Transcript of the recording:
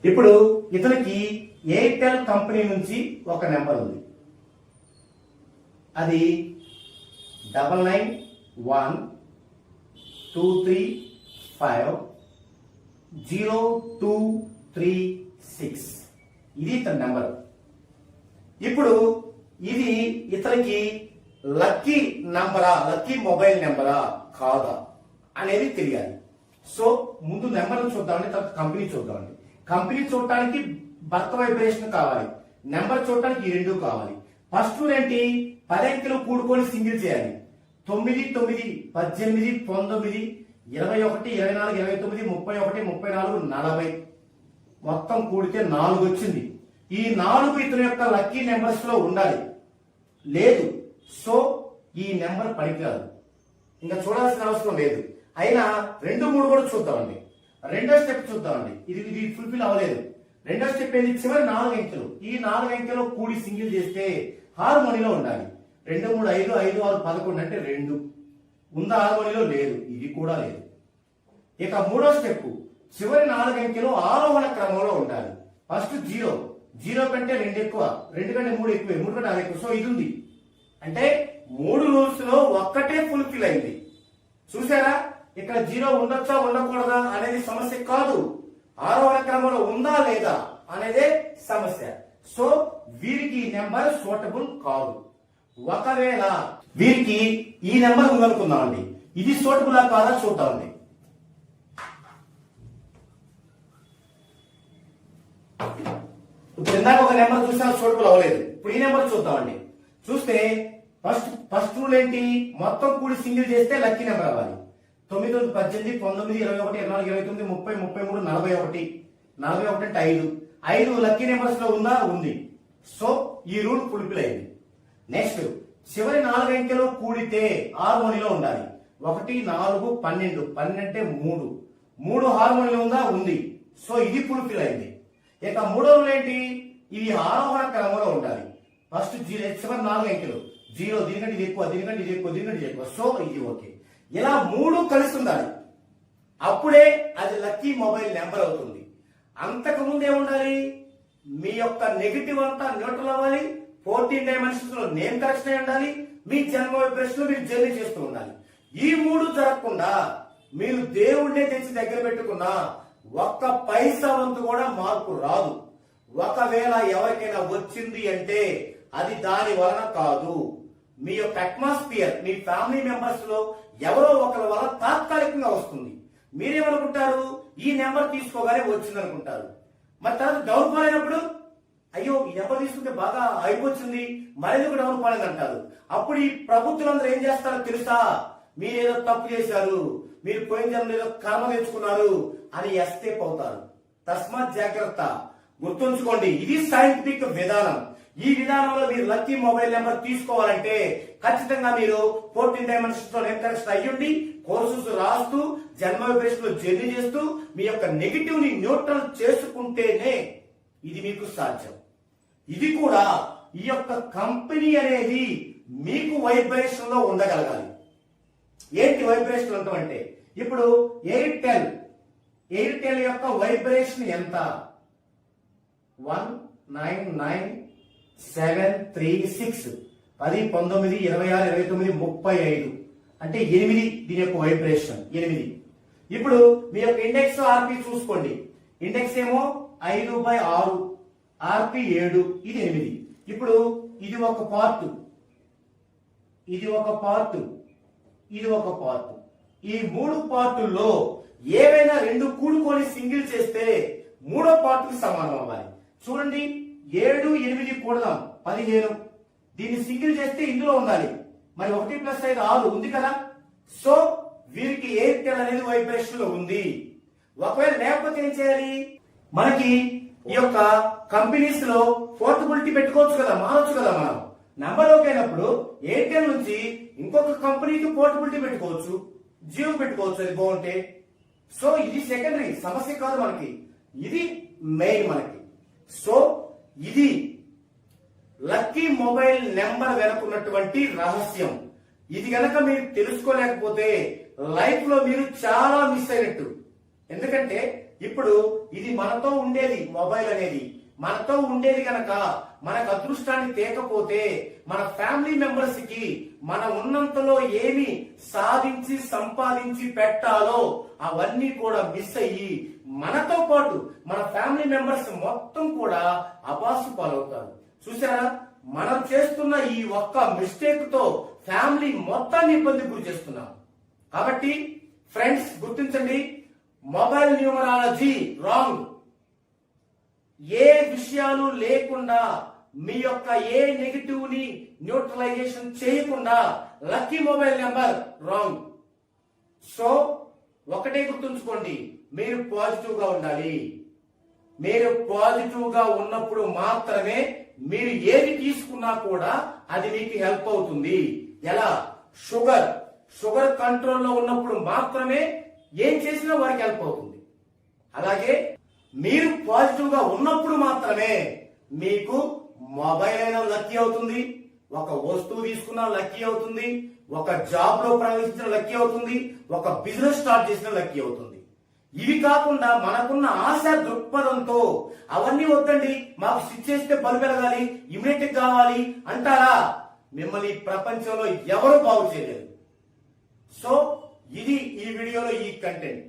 ఇప్పుడు ఇతనికి Airtel company నుంచి ఒక నెంబర్ ఉంది. అది 9912350236. ఇది ఇతని నెంబర్. ఇప్పుడు ఇది ఇతనికి లక్కీ నంబరా, లక్కీ మొబైల్ నెంబరా కాదా అనేది తెలియాలి. సో ముందు నెంబర్ చూద్దామండి, తర్వాత కంపెనీ చూద్దామండి. కంపెనీ చూడటానికి బర్త్ వైబ్రేషన్ కావాలి, నెంబర్ చూడటానికి ఈ రెండు కావాలి. ఫస్ట్ ఏంటి, 10 అంకెలు కూడుకొని సింగిల్ చేయాలి. 9 9 18 19 21 24 29 31 34 40 మొత్తం కూడితే 4 వచ్చింది. ఈ 4 ఇతని యొక్క లక్కీ నెంబర్స్ లో ఉండాలి. లేదు, సో ఈ నెంబర్ పనికిరాదు, ఇంకా చూడాల్సిన అవసరం లేదు. అయినా 2 3 కూడా చూద్దామండి. రెండో స్టెప్ చూద్దామండి. ఇది ఫుల్ఫిల్ అవ్వలేదు. రెండో స్టెప్ ఏంటి, చివరి 4 అంకెలు. ఈ 4 అంకెలు కూడి సింగిల్ చేస్తే హార్మోనీలో ఉండాలి. 2 3 5 5 6 11 అంటే 2 ఉందా, హార్మోనీలో లేదు, ఇది కూడా లేదు. ఇక మూడో స్టెప్, చివరి 4 అంకెలు ఆరోహణ క్రమంలో ఉండాలి. ఫస్ట్ 0 కంటే 2 ఎక్కువ, 2 కంటే 3 ఎక్కువ, 3 కంటే 6 ఎక్కువ. సో ఇది ఉంది అంటే 3 రూల్స్ లో ఒక్కటే ఫుల్ఫిల్ అయింది. చూసారా, ఇక్కడ 0 ఉండొచ్చా ఉండకూడదా అనేది సమస్య కాదు, ఆరోహణ క్రమంలో ఉందా లేదా అనేదే సమస్య. సో వీరికి ఈ నెంబర్ సూటబుల్ కాదు. ఒకవేళ వీరికి ఈ నెంబర్ ఉందనుకుందామండి, ఇది సూటబుల్ కాదా చూద్దామండి. ఇప్పుడు ఇందాక ఒక నెంబర్ చూసినా సూటబుల్ అవ్వలేదు, ఇప్పుడు ఈ నెంబర్ చూద్దామండి. చూస్తే ఫస్ట్ రూల్ ఏంటి, మొత్తం కూడి సింగిల్ చేస్తే లక్కీ నెంబర్ అవ్వాలి. 9 18 19 21 24 29 30 33 41 41 అంటే 5 లక్కీ నెంబర్స్ లో ఉందా, ఉంది. సో ఈ రూల్ ఫుల్ఫిల్ అయింది. నెక్స్ట్, చివరి 4 అంకెలు కూడితే హార్మోనీలో ఉండాలి. 1 4 12 12 అంటే 3 హార్మోనీలో ఉందా, ఉంది. సో ఇది ఫుల్ఫిల్ అయింది. ఇక మూడో రూల్ ఏంటి, ఇది ఆరోహణ క్రమంలో ఉండాలి. ఫస్ట్ 0, చివరి 4 అంకెలు 0, దీనికంటే ఇది ఎక్కువ, దీనికంటే ఇది ఎక్కువ, దీనికంటే ఇది ఎక్కువ. సో ఇది ఓకే. ఇలా 3 కలిసి ఉండాలి, అప్పుడే అది లక్కీ మొబైల్ నెంబర్ అవుతుంది. అంతకు ముందే ఉండాలి, మీ యొక్క నెగిటివ్ అంతా న్యూట్రల్ అవ్వాలి. 14 డైమెన్షన్స్ లో నేమ్ కరెక్షన్ అయి ఉండాలి. మీ జన్మ వైబ్రేషన్ లో మీరు జర్నీ చేస్తూ ఉండాలి. ఈ 3 జరగకుండా మీరు దేవుడినే తెచ్చి దగ్గర పెట్టుకున్నా ఒక్క పైసా వంతు కూడా మార్పు రాదు. ఒకవేళ ఎవరికైనా వచ్చింది అంటే అది దాని వలన కాదు, మీ యొక్క అట్మాస్ఫియర్, మీ ఫ్యామిలీ మెంబర్స్ లో ఎవరో ఒకరి వల్ల తాత్కాలికంగా వస్తుంది. మీరేమనుకుంటారు, ఈ నెంబర్ తీసుకోగానే వచ్చింది అనుకుంటారు. మరి తర్వాత డౌన్ ఫాల్ అయినప్పుడు అయ్యో ఈ నెంబర్ తీసుకుంటే బాగా అయిపోతుంది, మరెందుకు డౌన్ ఫాల్ అయింది అంటారు. అప్పుడు ఈ ప్రభుత్వాలందరూ ఏం చేస్తారో తెలుసా, మీరేదో తప్పు చేశారు, మీరు పోయిన జన్మలో ఏదో కర్మ తెచ్చుకున్నారు అని ఎస్కేప్ అవుతారు. తస్మాత్ జాగ్రత్త, గుర్తుంచుకోండి, ఇది సైంటిఫిక్ విధానం. ఈ విధానంలో మీరు లక్కీ మొబైల్ నెంబర్ తీసుకోవాలంటే ఖచ్చితంగా మీరు 14 డైమెన్షన్స్ లో నేమ్ కరెక్షన్ అయ్యుండి, కోర్సెస్ రాస్తూ, జన్మ వైబ్రేషన్ లో జర్నీ చేస్తూ మీ యొక్క నెగిటివ్ ని న్యూట్రల్ చేసుకుంటేనే ఇది మీకు సాధ్యం. ఇది కూడా ఈ యొక్క కంపెనీ అనేది మీకు వైబ్రేషన్ లో ఉండగలగాలి. ఏంటి వైబ్రేషన్ అంటే, ఇప్పుడు ఎయిర్టెల్ యొక్క వైబ్రేషన్ ఎంత, 199,736 10 19 26 29 35 అంటే 8 దీని యొక్క వైబ్రేషన్ 8. ఇప్పుడు మీ యొక్క ఇండెక్స్ ఆర్పి చూసుకోండి. ఇండెక్స్ ఏమో 5/6, ఆర్పి 7, ఇది 8. ఇప్పుడు ఇది ఒక పార్ట్, ఇది ఒక పార్ట్, ఇది ఒక పార్ట్. ఈ 3 పార్టుల్లో ఏవైనా 2 కూడుకొని సింగిల్ చేస్తే 3వ పార్ట్ కి సమానం అవ్వాలి. చూడండి, 7 8 కూడదాం 15, దీన్ని సింగిల్ చేస్తే ఇందులో ఉండాలి. మరి 1 + 5 6 ఉంది కదా. సో వీరికి ఎయిర్టెల్ అనేది వైబ్రేషన్ లో ఉంది. ఒకవేళ లేకపోతే ఏం చేయాలి, మనకి ఈ యొక్క కంపెనీస్ లో పోర్టబిలిటీ పెట్టుకోవచ్చు కదా, మారొచ్చు కదా. మనం నెంబర్ ఓకే అయినప్పుడు ఎయిర్టెల్ నుంచి ఇంకొక కంపెనీకి పోర్టబిలిటీ పెట్టుకోవచ్చు, జియో పెట్టుకోవచ్చు, అది బాగుంటే. సో ఇది సెకండరీ సమస్య కాదు మనకి, ఇది మెయిన్ మనకి. సో ఇది లక్కీ మొబైల్ నెంబర్ వెనుకున్నటువంటి రహస్యం. ఇది గనక మీరు తెలుసుకోలేకపోతే లైఫ్ లో మీరు చాలా మిస్ అయినట్టు. ఎందుకంటే ఇప్పుడు ఇది మనతో ఉండేది, మొబైల్ అనేది మనతో ఉండేది కనుక మనకు అదృష్టాన్ని తేకపోతే మన ఫ్యామిలీ మెంబర్స్ కి మన ఉన్నంతలో ఏమి సాధించి సంపాదించి పెట్టాలో అవన్నీ కూడా మిస్ అయ్యి మనతో పాటు మన ఫ్యామిలీ మెంబర్స్ మొత్తం కూడా అబాసు పాలవుతారు. చూసారా, మనం చేస్తున్న ఈ ఒక్క మిస్టేక్ తో ఫ్యామిలీ మొత్తాన్ని ఇబ్బంది గురి చేస్తున్నాం. కాబట్టి ఫ్రెండ్స్ గుర్తించండి, మొబైల్ న్యూమరాలజీ రాంగ్. ఏ విషయాలు లేకుండా మీ యొక్క ఏ నెగిటివ్ ని న్యూట్రలైజేషన్ చేయకుండా lucky mobile number wrong. So ఒకటే గుర్తుంచుకోండి, మీరు పాజిటివ్ గా ఉండాలి. మీరు పాజిటివ్ గా ఉన్నప్పుడు మాత్రమే మీరు ఏది తీసుకున్నా కూడా అది మీకు హెల్ప్ అవుతుంది. ఎలా? షుగర్ కంట్రోల్లో ఉన్నప్పుడు మాత్రమే ఏం చేసినా వారికి హెల్ప్ అవుతుంది. అలాగే మీరు పాజిటివ్ గా ఉన్నప్పుడు మాత్రమే మీకు మొబైల్ అయినా లక్కీ అవుతుంది, ఒక వస్తువు తీసుకున్నా లక్కీ అవుతుంది, ఒక జాబ్ లో ప్రవేశించిన లక్కీ అవుతుంది, ఒక బిజినెస్ స్టార్ట్ చేసిన లక్కీ అవుతుంది. ఇవి కాకుండా మనకున్న ఆశ దృక్పథంతో అవన్నీ వద్దండి, మాకు స్విచ్ చేస్తే బల్బు వెలగాలి, ఇమ్మీడియట్ కావాలి అంటారా? మిమ్మల్ని ప్రపంచంలో ఎవరు బాగు చేయలేరు. సో ఇది ఈ వీడియోలో ఈ కంటెంట్.